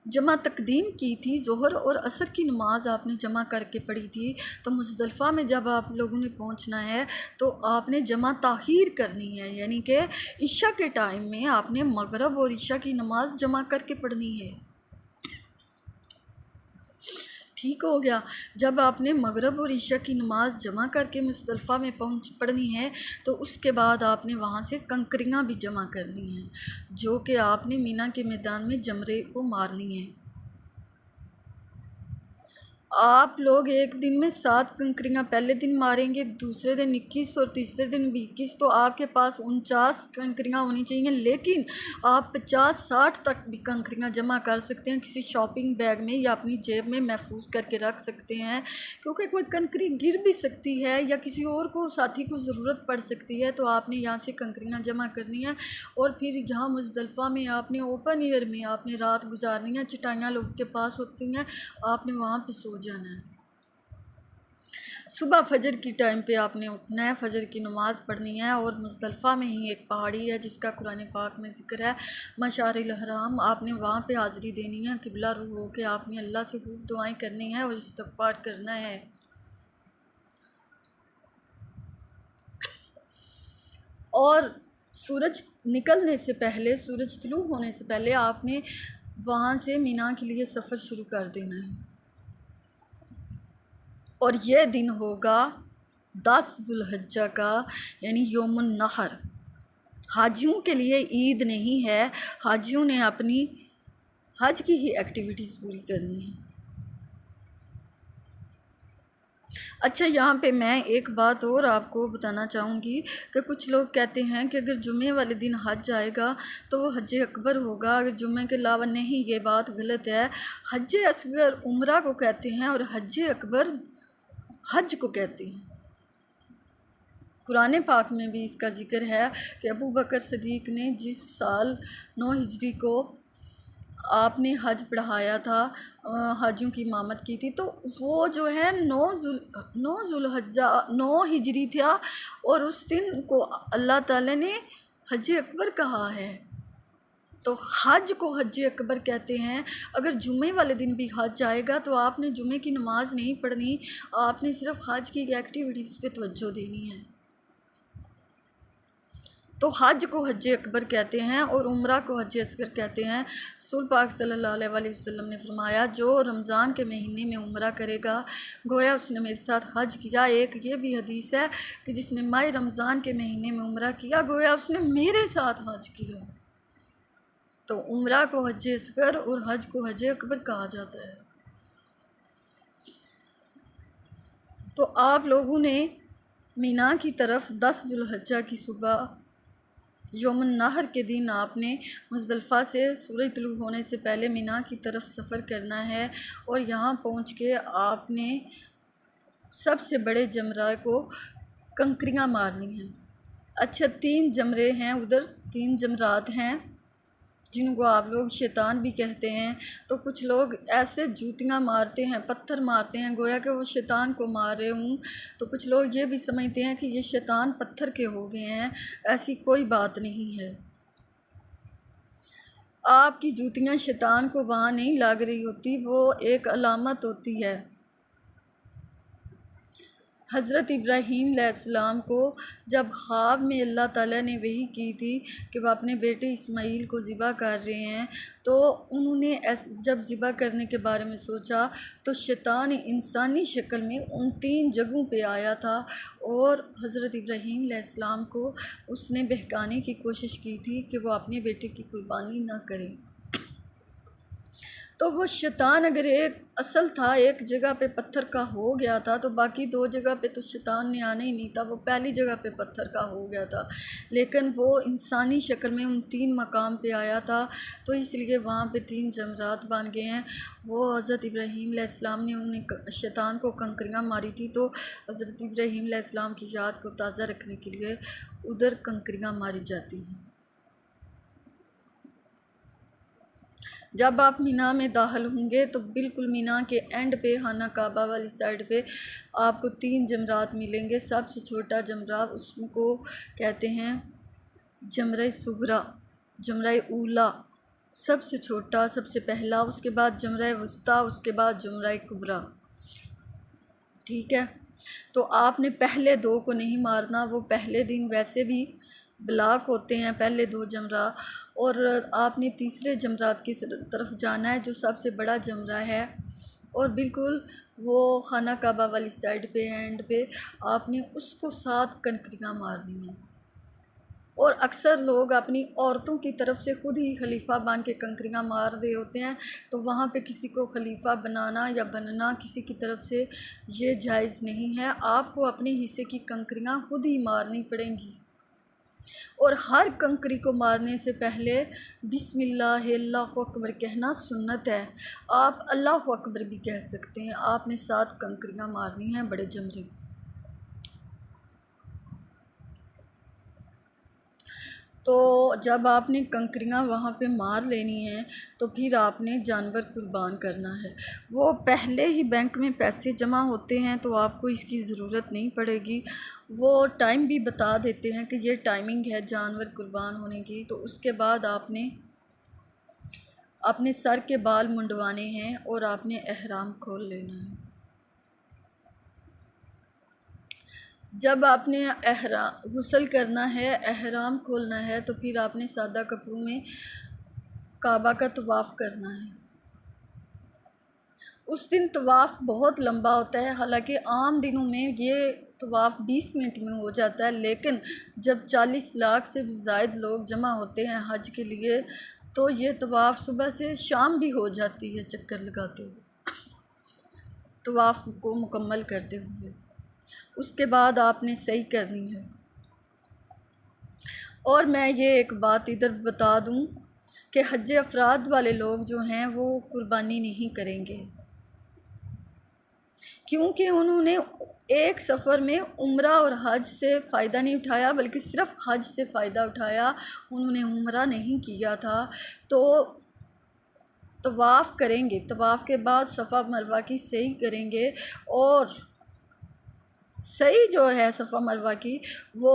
جمع تقدیم کی تھی، ظہر اور عصر کی نماز آپ نے جمع کر کے پڑھی تھی۔ تو مزدلفہ میں جب آپ لوگوں نے پہنچنا ہے تو آپ نے جمع تاخیر کرنی ہے، یعنی کہ عشاء کے ٹائم میں آپ نے مغرب اور عشاء کی نماز جمع کر کے پڑھنی ہے، ٹھیک ہو گیا۔ جب آپ نے مغرب اور عشاء کی نماز جمع کر کے مزدلفہ میں پڑھنی ہے تو اس کے بعد آپ نے وہاں سے کنکریاں بھی جمع کرنی ہیں، جو کہ آپ نے مینا کے میدان میں جمرے کو مارنی ہے۔ آپ لوگ ایک دن میں 7 کنکریاں پہلے دن ماریں گے، دوسرے دن 21 اور تیسرے دن بھی 21، تو آپ کے پاس 49 کنکریاں ہونی چاہیے، لیکن آپ 50-60 تک بھی کنکریاں جمع کر سکتے ہیں، کسی شاپنگ بیگ میں یا اپنی جیب میں محفوظ کر کے رکھ سکتے ہیں، کیونکہ کوئی کنکری گر بھی سکتی ہے یا کسی اور کو ساتھی کو ضرورت پڑ سکتی ہے۔ تو آپ نے یہاں سے کنکریاں جمع کرنی ہیں، اور پھر یہاں مزدلفہ میں آپ نے اوپن ایئر میں آپ نے رات گزارنی ہے، چٹائیاں لوگ کے پاس ہوتی ہیں، آپ نے وہاں پہ سو جانا ہے۔ صبح فجر کی ٹائم پہ آپ نے اٹھنا ہے، فجر کی نماز پڑھنی ہے، اور مزدلفہ میں ہی ایک پہاڑی ہے جس کا قرآن پاک میں ذکر ہے، مشعر الحرام، آپ نے وہاں پہ حاضری دینی ہے، قبلہ رخ ہو کے آپ نے اللہ سے خوب دعائیں کرنی ہے اور استغفار کرنا ہے۔ اور سورج نکلنے سے پہلے، سورج طلوع ہونے سے پہلے آپ نے وہاں سے مینا کے لیے سفر شروع کر دینا ہے، اور یہ دن ہوگا 10 ذو الحجہ کا، یعنی یوم النحر۔ حاجیوں کے لیے عید نہیں ہے، حاجیوں نے اپنی حج کی ہی ایکٹیویٹیز پوری کرنی ہے۔ اچھا، یہاں پہ میں ایک بات اور آپ کو بتانا چاہوں گی کہ کچھ لوگ کہتے ہیں کہ اگر جمعے والے دن حج آئے گا تو وہ حج اکبر ہوگا، اگر جمعے کے علاوہ نہیں، یہ بات غلط ہے۔ حج اصغر عمرہ کو کہتے ہیں اور حج اکبر حج کو کہتے ہیں۔ قرآن پاک میں بھی اس کا ذکر ہے کہ ابو بکر صدیق نے جس سال 9 ہجری کو آپ نے حج پڑھایا تھا، حاجیوں کی امامت کی تھی، تو وہ جو ہے 9 ذوالحجہ 9 ہجری تھا، اور اس دن کو اللہ تعالیٰ نے حج اکبر کہا ہے۔ تو حج کو حج اکبر کہتے ہیں۔ اگر جمعے والے دن بھی حج آئے گا تو آپ نے جمعے کی نماز نہیں پڑھنی، آپ نے صرف حج کی ایکٹیویٹیز پہ توجہ دینی ہے۔ تو حج کو حج اکبر کہتے ہیں اور عمرہ کو حج اصغر کہتے ہیں۔ رسول پاک صلی اللہ علیہ وسلم نے فرمایا جو رمضان کے مہینے میں عمرہ کرے گا گویا اس نے میرے ساتھ حج کیا۔ ایک یہ بھی حدیث ہے کہ جس نے ماہ رمضان کے مہینے میں عمرہ کیا گویا اس نے میرے ساتھ حج کیا۔ تو عمرہ کو حج اصغر اور حج کو حج اکبر کہا جاتا ہے۔ تو آپ لوگوں نے مینا کی طرف 10 ذو الحجہ کی صبح یوم النحر کے دن آپ نے مزدلفہ سے سورج طلوع ہونے سے پہلے مینا کی طرف سفر کرنا ہے، اور یہاں پہنچ کے آپ نے سب سے بڑے جمرہ کو کنکریاں مارنی ہیں۔ اچھا 3 جمرے ہیں ادھر، 3 جمرات ہیں جن کو آپ لوگ شیطان بھی کہتے ہیں۔ تو کچھ لوگ ایسے جوتیاں مارتے ہیں، پتھر مارتے ہیں گویا کہ وہ شیطان کو مار رہے ہوں، تو کچھ لوگ یہ بھی سمجھتے ہیں کہ یہ شیطان پتھر کے ہو گئے ہیں۔ ایسی کوئی بات نہیں ہے۔ آپ کی جوتیاں شیطان کو وہاں نہیں لگ رہی ہوتی، وہ ایک علامت ہوتی ہے۔ حضرت ابراہیم علیہ السلام کو جب خواب میں اللہ تعالیٰ نے وحی کی تھی کہ وہ اپنے بیٹے اسماعیل کو ذبح کر رہے ہیں، تو انہوں نے جب ذبح کرنے کے بارے میں سوچا تو شیطان انسانی شکل میں ان 3 جگہوں پہ آیا تھا، اور حضرت ابراہیم علیہ السلام کو اس نے بہکانے کی کوشش کی تھی کہ وہ اپنے بیٹے کی قربانی نہ کریں۔ تو وہ شیطان اگر ایک اصل تھا، ایک جگہ پہ پتھر کا ہو گیا تھا تو باقی 2 جگہ پہ تو شیطان نے آنا ہی نہیں تھا، وہ پہلی جگہ پہ پتھر کا ہو گیا تھا، لیکن وہ انسانی شکل میں ان 3 مقام پہ آیا تھا، تو اس لیے وہاں پہ 3 جمرات بن گئے ہیں۔ وہ حضرت ابراہیم علیہ السلام نے انہیں شیطان کو کنکریاں ماری تھی، تو حضرت ابراہیم علیہ السلام کی یاد کو تازہ رکھنے کے لیے ادھر کنکریاں ماری جاتی ہیں۔ جب آپ مینا میں داخل ہوں گے تو بالکل مینا کے اینڈ پہ خانہ کعبہ والی سائڈ پہ آپ کو 3 جمرات ملیں گے۔ سب سے چھوٹا جمرہ اس کو کہتے ہیں جمرہ صغریٰ، جمرہ اولا سب سے چھوٹا، سب سے پہلا، اس کے بعد جمرہ وسطیٰ، اس کے بعد جمرہ کبریٰ۔ ٹھیک ہے، تو آپ نے پہلے 2 کو نہیں مارنا، وہ پہلے دن ویسے بھی بلاک ہوتے ہیں پہلے 2 جمرہ، اور آپ نے تیسرے جمرات کی طرف جانا ہے جو سب سے بڑا جمرہ ہے، اور بالکل وہ خانہ کعبہ والی سائڈ پہ اینڈ پہ آپ نے اس کو 7 کنکریاں مارنی ہیں۔ اور اکثر لوگ اپنی عورتوں کی طرف سے خود ہی خلیفہ بن کے کنکریاں مار رہے ہوتے ہیں، تو وہاں پہ کسی کو خلیفہ بنانا یا بننا کسی کی طرف سے یہ جائز نہیں ہے۔ آپ کو اپنے حصے کی کنکریاں خود ہی مارنی پڑیں گی، اور ہر کنکری کو مارنے سے پہلے بسم اللہ اللہ اکبر کہنا سنت ہے۔ آپ اللہ اکبر بھی کہہ سکتے ہیں۔ آپ نے 7 کنکریاں مارنی ہیں بڑے جمرے۔ تو جب آپ نے کنکریاں وہاں پہ مار لینی ہیں تو پھر آپ نے جانور قربان کرنا ہے۔ وہ پہلے ہی بینک میں پیسے جمع ہوتے ہیں تو آپ کو اس کی ضرورت نہیں پڑے گی، وہ ٹائم بھی بتا دیتے ہیں کہ یہ ٹائمنگ ہے جانور قربان ہونے کی۔ تو اس کے بعد آپ نے اپنے سر کے بال منڈوانے ہیں اور آپ نے احرام کھول لینا ہے۔ جب آپ نے غسل کرنا ہے، احرام کھولنا ہے، تو پھر آپ نے سادہ کپڑوں میں کعبہ کا طواف کرنا ہے۔ اس دن طواف بہت لمبا ہوتا ہے، حالانکہ عام دنوں میں یہ طواف 20 منٹ میں ہو جاتا ہے، لیکن جب 40 لاکھ سے بھی زائد لوگ جمع ہوتے ہیں حج کے لیے تو یہ طواف صبح سے شام بھی ہو جاتی ہے چکر لگاتے ہوئے، طواف کو مکمل کرتے ہوئے۔ اس کے بعد آپ نے سعی کرنی ہے۔ اور میں یہ ایک بات ادھر بتا دوں کہ حج افراد والے لوگ جو ہیں وہ قربانی نہیں کریں گے، کیونکہ انہوں نے ایک سفر میں عمرہ اور حج سے فائدہ نہیں اٹھایا بلکہ صرف حج سے فائدہ اٹھایا، انہوں نے عمرہ نہیں کیا تھا۔ تو طواف کریں گے، طواف کے بعد صفا مروہ کی سعی کریں گے، اور سعی جو ہے صفا مروہ کی وہ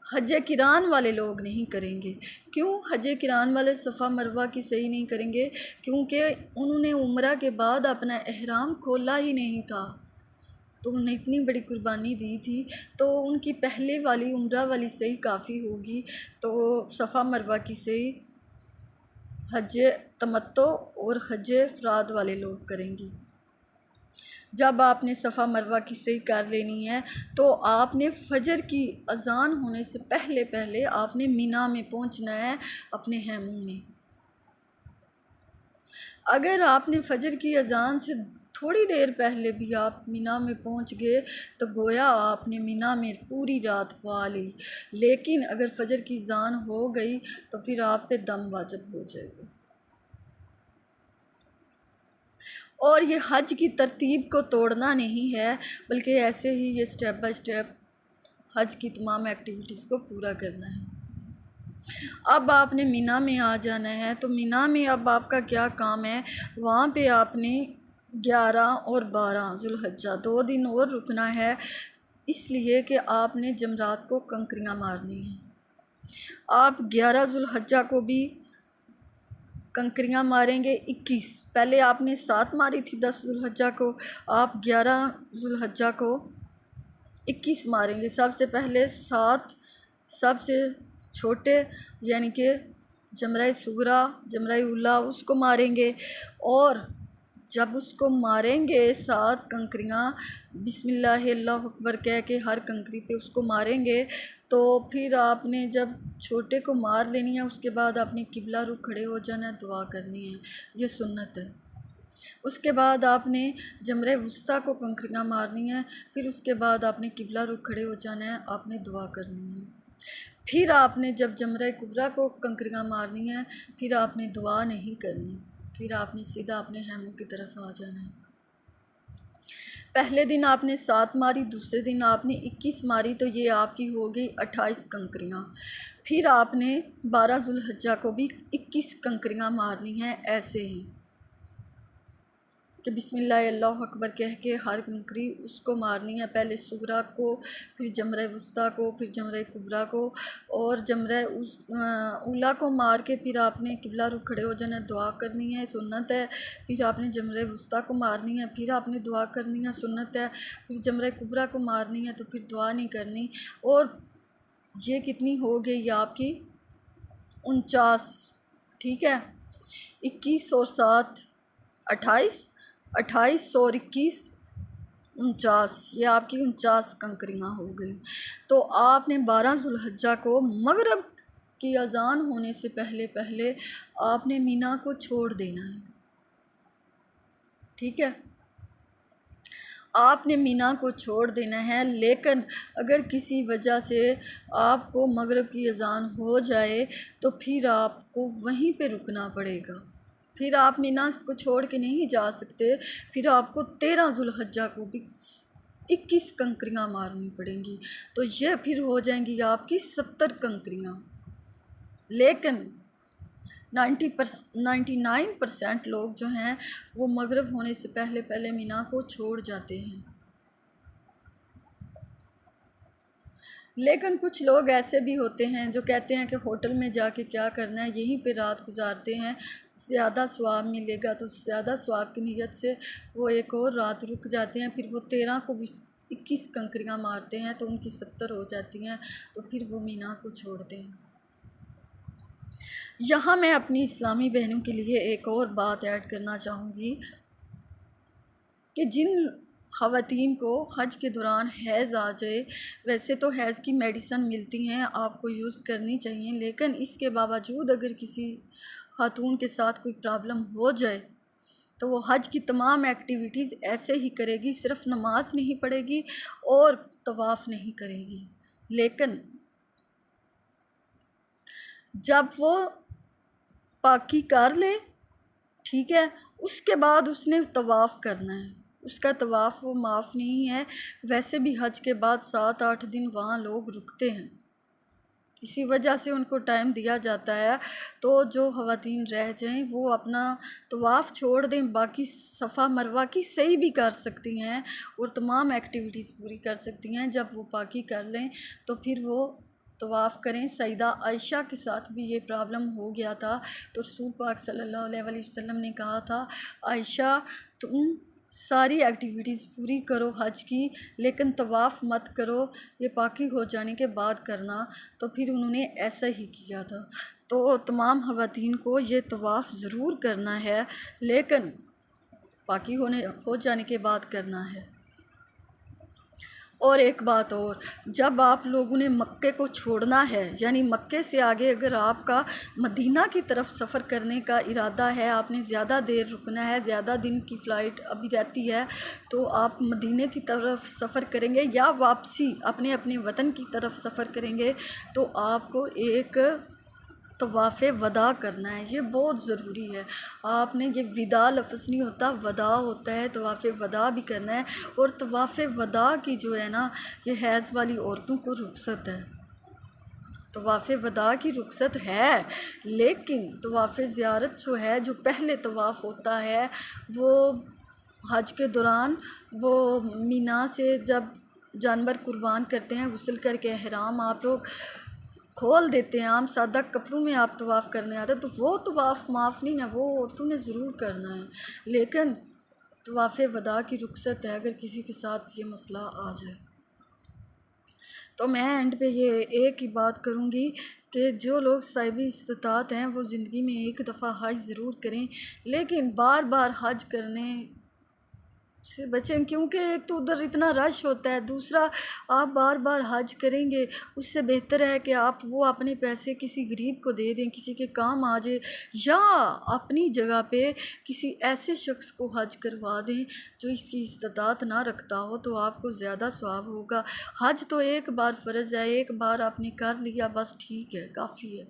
حج کران والے لوگ نہیں کریں گے۔ کیوں حج کران والے صفا مروہ کی صحیح نہیں کریں گے؟ کیونکہ انہوں نے عمرہ کے بعد اپنا احرام کھولا ہی نہیں تھا، تو انہوں نے اتنی بڑی قربانی دی تھی، تو ان کی پہلے والی عمرہ والی صحیح کافی ہوگی، تو صفا مروہ کی صحیح حج تمتع اور حج افراد والے لوگ کریں گی۔ جب آپ نے صفا مروہ کی صحیح کر لینی ہے تو آپ نے فجر کی اذان ہونے سے پہلے آپ نے مینا میں پہنچنا ہے اپنے خیموں میں۔ اگر آپ نے فجر کی اذان سے تھوڑی دیر پہلے بھی آپ مینا میں پہنچ گئے تو گویا آپ نے مینا میں پوری رات پا لی، لیکن اگر فجر کی اذان ہو گئی تو پھر آپ پہ دم واجب ہو جائے گا۔ اور یہ حج کی ترتیب کو توڑنا نہیں ہے، بلکہ ایسے ہی یہ سٹیپ بائی سٹیپ حج کی تمام ایکٹیویٹیز کو پورا کرنا ہے۔ اب آپ نے مینا میں آ جانا ہے، تو مینا میں اب آپ کا کیا کام ہے؟ وہاں پہ آپ نے 11 اور 12 ذوالحجہ 2 دن اور رکنا ہے، اس لیے کہ آپ نے جمرات کو کنکریاں مارنی ہیں۔ آپ 11 ذوالحجہ کو بھی کنکریاں ماریں گے، 21 پہلے آپ نے 7 ماری تھی 10 ذوالحجہ کو، آپ 11 ذوالحجہ کو 21 ماریں گے۔ سب سے پہلے 7 سب سے چھوٹے یعنی کہ جمرہ صغریٰ جمرہ اولیٰ اس کو ماریں گے، اور جب اس کو ماریں گے 7 کنکریاں بسم اللہ اللہ اکبر کہہ کے ہر کنکری پہ اس کو ماریں گے، تو پھر آپ نے جب چھوٹے کو مار لینی ہے اس کے بعد آپ نے قبلہ رخ کھڑے ہو جانا ہے، دعا کرنی ہے، یہ سنت ہے۔ اس کے بعد آپ نے جمرہ وسطیٰ کو کنکریاں مارنی ہیں، پھر اس کے بعد آپ نے قبلہ رخ کھڑے ہو جانا ہے، آپ نے دعا کرنی ہے۔ پھر آپ نے جب جمرہ کبریٰ کو کنکریاں مارنی ہیں، پھر آپ نے دعا نہیں کرنی، پھر آپ نے سیدھا اپنے خیموں کی طرف آ جانا ہے۔ پہلے دن آپ نے 7 ماری، دوسرے دن آپ نے 21 ماری، تو یہ آپ کی ہو گئی 28 کنکریاں۔ پھر آپ نے 12 ذوالحجہ کو بھی 21 کنکریاں مارنی ہیں، ایسے ہی کہ بسم اللہ اللہ اکبر کہہ کے ہر کنکری اس کو مارنی ہے، پہلے صغریٰ کو، پھر جمرہ وسطیٰ کو، پھر جمرہ کبریٰ کو، اور جمرہ اولیٰ کو مار کے پھر آپ نے قبلہ رخ کھڑے ہو جانا ہے، دعا کرنی ہے، سنت ہے۔ پھر آپ نے جمرہ وسطیٰ کو مارنی ہے، پھر آپ نے دعا کرنی ہے، سنت ہے۔ پھر جمرہ کبریٰ کو مارنی ہے تو پھر دعا نہیں کرنی، اور یہ کتنی ہو گئی آپ کی 49، ٹھیک ہے، 21 اور 7 28، 28 اور 21 49، یہ آپ کی 49 کنکریاں ہو گئی۔ تو آپ نے 12 ذوالحجہ کو مغرب کی اذان ہونے سے پہلے آپ نے مینا کو چھوڑ دینا ہے، ٹھیک ہے، آپ نے مینا کو چھوڑ دینا ہے۔ لیکن اگر کسی وجہ سے آپ کو مغرب کی اذان ہو جائے تو پھر آپ کو وہیں پہ رکنا پڑے گا، پھر آپ مینا کو چھوڑ کے نہیں جا سکتے، پھر آپ کو 13 ذوالحجہ کو بھی 21 کنکریاں مارنی پڑیں گی، تو یہ پھر ہو جائیں گی آپ کی 70 کنکریاں۔ لیکن 99% لوگ جو ہیں وہ مغرب ہونے سے پہلے مینا کو چھوڑ جاتے ہیں، لیکن کچھ لوگ ایسے بھی ہوتے ہیں جو کہتے ہیں کہ ہوٹل میں جا کے کیا کرنا ہے، یہیں پہ رات گزارتے ہیں، زیادہ ثواب ملے گا، تو زیادہ ثواب کی نیت سے وہ ایک اور رات رک جاتے ہیں، پھر وہ 13 کو بھی 21 کنکریاں مارتے ہیں تو ان کی 70 ہو جاتی ہیں، تو پھر وہ مینا کو چھوڑتے ہیں۔ یہاں میں اپنی اسلامی بہنوں کے لیے ایک اور بات ایڈ کرنا چاہوں گی کہ جن خواتین کو حج کے دوران حیض آ جائے، ویسے تو حیض کی میڈیسن ملتی ہیں، آپ کو یوز کرنی چاہیے، لیکن اس کے باوجود اگر کسی خاتون کے ساتھ کوئی پرابلم ہو جائے تو وہ حج کی تمام ایکٹیویٹیز ایسے ہی کرے گی، صرف نماز نہیں پڑھے گی اور طواف نہیں کرے گی، لیکن جب وہ پاکی کر لے، ٹھیک ہے، اس کے بعد اس نے طواف کرنا ہے، اس کا طواف وہ معاف نہیں ہے۔ ویسے بھی حج کے بعد 7-8 دن وہاں لوگ رکتے ہیں، اسی وجہ سے ان کو ٹائم دیا جاتا ہے، تو جو خواتین رہ جائیں وہ اپنا طواف چھوڑ دیں، باقی صفا مروہ کی صحیح بھی کر سکتی ہیں اور تمام ایکٹیویٹیز پوری کر سکتی ہیں۔ جب وہ پاکی کر لیں تو پھر وہ طواف کریں۔ سیدہ عائشہ کے ساتھ بھی یہ پرابلم ہو گیا تھا، تو رسول پاک صلی اللہ علیہ وسلم نے کہا تھا عائشہ تم ساری ایکٹیویٹیز پوری کرو حج کی، لیکن طواف مت کرو، یہ پاکی ہو جانے کے بعد کرنا۔ تو پھر انہوں نے ایسا ہی کیا تھا۔ تو تمام خواتین کو یہ طواف ضرور کرنا ہے، لیکن پاکی ہو جانے کے بعد کرنا ہے۔ اور ایک بات اور، جب آپ لوگوں نے مکے کو چھوڑنا ہے، یعنی مکے سے آگے اگر آپ کا مدینہ کی طرف سفر کرنے کا ارادہ ہے، آپ نے زیادہ دیر رکنا ہے، زیادہ دن کی فلائٹ ابھی رہتی ہے، تو آپ مدینہ کی طرف سفر کریں گے یا واپسی اپنے وطن کی طرف سفر کریں گے، تو آپ کو ایک طواف وداع کرنا ہے۔ یہ بہت ضروری ہے۔ آپ نے، یہ وداع لفظ نہیں ہوتا، وداع ہوتا ہے، طواف وداع بھی کرنا ہے۔ اور طواف وداع کی جو ہے نا، یہ حیض والی عورتوں کو رخصت ہے۔ طواف وداع کی رخصت ہے، لیکن طواف زیارت جو ہے، جو پہلے طواف ہوتا ہے، وہ حج کے دوران وہ مینا سے جب جانور قربان کرتے ہیں، غسل کر کے احرام آپ لوگ کھول دیتے ہیں، عام سادہ کپڑوں میں آپ طواف کرنے آتے ہیں، تو وہ طواف معاف نہیں ہے، وہ عورتوں نے ضرور کرنا ہے۔ لیکن طواف وداع کی رخصت ہے، اگر کسی کے ساتھ یہ مسئلہ آ جائے۔ تو میں اینڈ پہ یہ ایک ہی بات کروں گی کہ جو لوگ صاحب استطاعت ہیں وہ زندگی میں ایک دفعہ حج ضرور کریں، لیکن بار بار حج کرنے سے بچیں، کیونکہ ایک تو ادھر اتنا رش ہوتا ہے، دوسرا آپ بار بار حج کریں گے، اس سے بہتر ہے کہ آپ وہ اپنے پیسے کسی غریب کو دے دیں، کسی کے کام آ جائے، یا اپنی جگہ پہ کسی ایسے شخص کو حج کروا دیں جو اس کی استطاعت نہ رکھتا ہو، تو آپ کو زیادہ ثواب ہوگا۔ حج تو ایک بار فرض ہے، ایک بار آپ نے کر لیا بس ٹھیک ہے، کافی ہے۔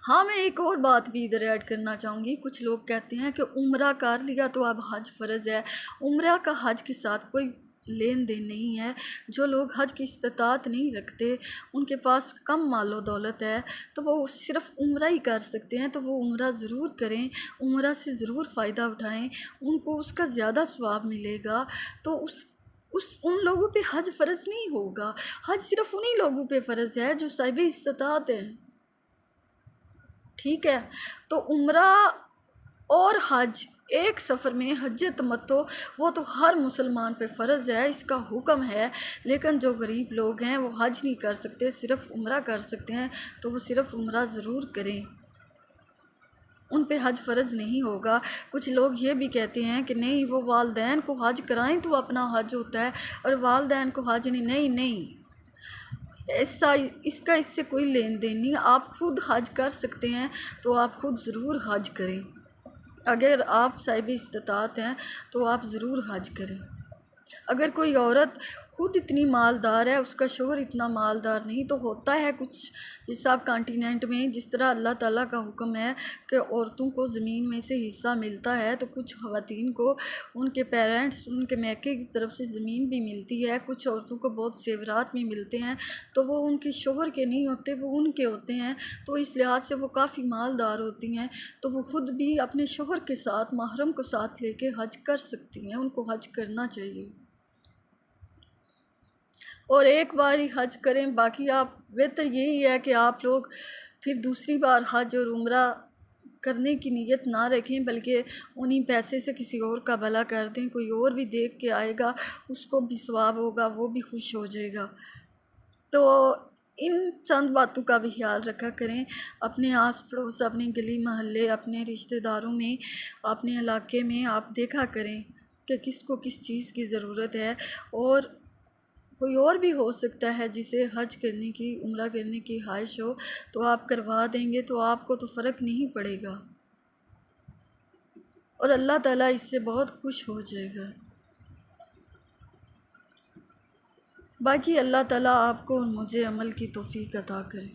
ہاں، میں ایک اور بات بھی ادھر ایڈ کرنا چاہوں گی۔ کچھ لوگ کہتے ہیں کہ عمرہ کر لیا تو اب حج فرض ہے۔ عمرہ کا حج کے ساتھ کوئی لین دین نہیں ہے۔ جو لوگ حج کی استطاعت نہیں رکھتے، ان کے پاس کم مال و دولت ہے، تو وہ صرف عمرہ ہی کر سکتے ہیں، تو وہ عمرہ ضرور کریں، عمرہ سے ضرور فائدہ اٹھائیں، ان کو اس کا زیادہ ثواب ملے گا۔ تو ان لوگوں پہ حج فرض نہیں ہوگا۔ حج صرف انہی لوگوں پہ فرض ہے جو صاحب استطاعت ہیں، ٹھیک ہے؟ تو عمرہ اور حج ایک سفر میں، حج تمتع، وہ تو ہر مسلمان پہ فرض ہے، اس کا حکم ہے، لیکن جو غریب لوگ ہیں وہ حج نہیں کر سکتے، صرف عمرہ کر سکتے ہیں، تو وہ صرف عمرہ ضرور کریں، ان پہ حج فرض نہیں ہوگا۔ کچھ لوگ یہ بھی کہتے ہیں کہ نہیں، وہ والدین کو حج کرائیں تو اپنا حج ہوتا ہے، اور والدین کو حج نہیں، اس کا اس سے کوئی لین دین نہیں۔ آپ خود حج کر سکتے ہیں تو آپ خود ضرور حج کریں، اگر آپ صاحب استطاعت ہیں تو آپ ضرور حج کریں۔ اگر کوئی عورت خود اتنی مالدار ہے، اس کا شوہر اتنا مالدار نہیں، تو ہوتا ہے کچھ حصہ کانٹیننٹ میں، جس طرح اللہ تعالیٰ کا حکم ہے کہ عورتوں کو زمین میں سے حصہ ملتا ہے، تو کچھ خواتین کو ان کے پیرنٹس، ان کے میکے کی طرف سے زمین بھی ملتی ہے، کچھ عورتوں کو بہت زیورات بھی ملتے ہیں، تو وہ ان کے شوہر کے نہیں ہوتے، وہ ان کے ہوتے ہیں، تو اس لحاظ سے وہ کافی مالدار ہوتی ہیں، تو وہ خود بھی اپنے شوہر کے ساتھ، محرم کو ساتھ لے کے حج کر سکتی ہیں، ان کو حج کرنا چاہیے۔ اور ایک بار ہی حج کریں، باقی آپ بہتر یہی ہے کہ آپ لوگ پھر دوسری بار حج اور عمرہ کرنے کی نیت نہ رکھیں، بلکہ انہی پیسے سے کسی اور کا بھلا کر دیں، کوئی اور بھی دیکھ کے آئے گا، اس کو بھی ثواب ہوگا، وہ بھی خوش ہو جائے گا۔ تو ان چند باتوں کا بھی خیال رکھا کریں، اپنے آس پڑوس، اپنے گلی محلے، اپنے رشتہ داروں میں، اپنے علاقے میں آپ دیکھا کریں کہ کس کو کس چیز کی ضرورت ہے، اور کوئی اور بھی ہو سکتا ہے جسے حج کرنے کی، عمرہ کرنے کی خواہش ہو، تو آپ کروا دیں گے، تو آپ کو تو فرق نہیں پڑے گا، اور اللہ تعالیٰ اس سے بہت خوش ہو جائے گا۔ باقی اللہ تعالیٰ آپ کو اور مجھے عمل کی توفیق عطا کرے۔